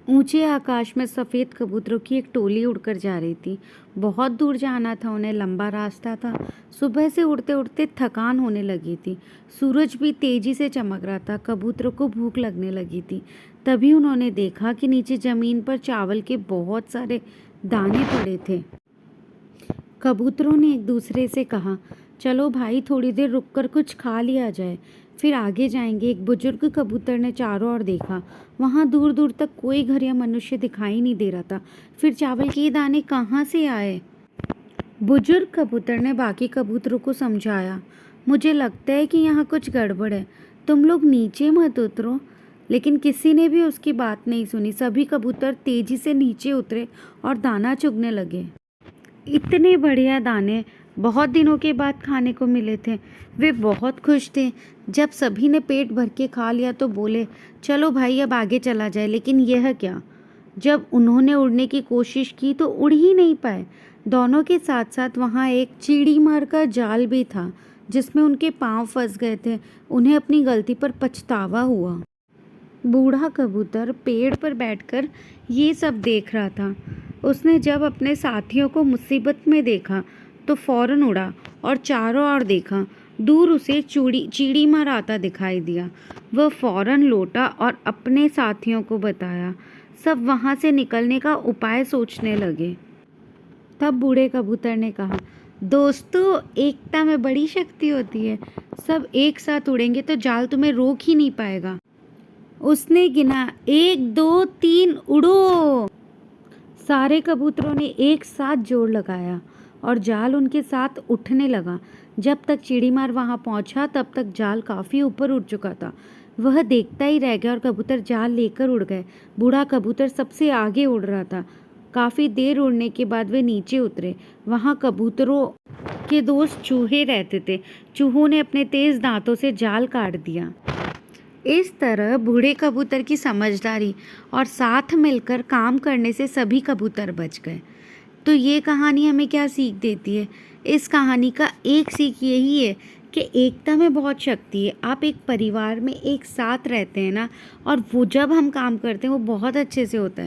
ऊंचे आकाश में सफ़ेद कबूतरों की एक टोली उड़कर जा रही थी। बहुत दूर जाना था उन्हें, लंबा रास्ता था। सुबह से उड़ते उड़ते थकान होने लगी थी। सूरज भी तेजी से चमक रहा था। कबूतरों को भूख लगने लगी थी। तभी उन्होंने देखा कि नीचे ज़मीन पर चावल के बहुत सारे दाने पड़े थे। कबूतरों ने एक दूसरे से कहा, चलो भाई, थोड़ी देर रुककर कुछ खा लिया जाए, फिर आगे जाएंगे। एक बुजुर्ग कबूतर ने चारों ओर देखा। वहां दूर दूर तक कोई घर या मनुष्य दिखाई नहीं दे रहा था। फिर चावल के ये दाने कहाँ से आए? बुजुर्ग कबूतर ने बाकी कबूतरों को समझाया, मुझे लगता है कि यहाँ कुछ गड़बड़ है, तुम लोग नीचे मत उतरो। लेकिन किसी ने भी उसकी बात नहीं सुनी। सभी कबूतर तेजी से नीचे उतरे और दाना चुगने लगे। इतने बढ़िया दाने बहुत दिनों के बाद खाने को मिले थे। वे बहुत खुश थे। जब सभी ने पेट भर के खा लिया तो बोले, चलो भाई, अब आगे चला जाए। लेकिन यह क्या? जब उन्होंने उड़ने की कोशिश की तो उड़ ही नहीं पाए। दोनों के साथ साथ वहाँ एक चिड़ी मार का जाल भी था जिसमें उनके पांव फंस गए थे। उन्हें अपनी गलती पर पछतावा हुआ। बूढ़ा कबूतर पेड़ पर बैठकर ये सब देख रहा था। उसने जब अपने साथियों को मुसीबत में देखा तो फौरन उड़ा और चारों ओर देखा। दूर उसे चीड़ी मार आता दिखाई दिया। वह फौरन लौटा और अपने साथियों को बताया। सब वहाँ से निकलने का उपाय सोचने लगे। तब बूढ़े कबूतर ने कहा, दोस्तों, एकता में बड़ी शक्ति होती है। सब एक साथ उड़ेंगे तो जाल तुम्हें रोक ही नहीं पाएगा। उसने गिना, 1 2 3 उड़ो। सारे कबूतरों ने एक साथ जोर लगाया और जाल उनके साथ उठने लगा। जब तक चिड़ीमार वहां पहुंचा तब तक जाल काफी ऊपर उड़ चुका था। वह देखता ही रह गया और कबूतर जाल लेकर उड़ गए। बूढ़ा कबूतर सबसे आगे उड़ रहा था। काफी देर उड़ने के बाद वे नीचे उतरे। वहां कबूतरों के दोस्त चूहे रहते थे। चूहों ने अपने तेज दांतों से जाल काट दिया। इस तरह बूढ़े कबूतर की समझदारी और साथ मिलकर काम करने से सभी कबूतर बच गए। तो ये कहानी हमें क्या सीख देती है? इस कहानी का एक सीख यही है कि एकता में बहुत शक्ति है। आप एक परिवार में एक साथ रहते हैं ना, और वो जब हम काम करते हैं वो बहुत अच्छे से होता है।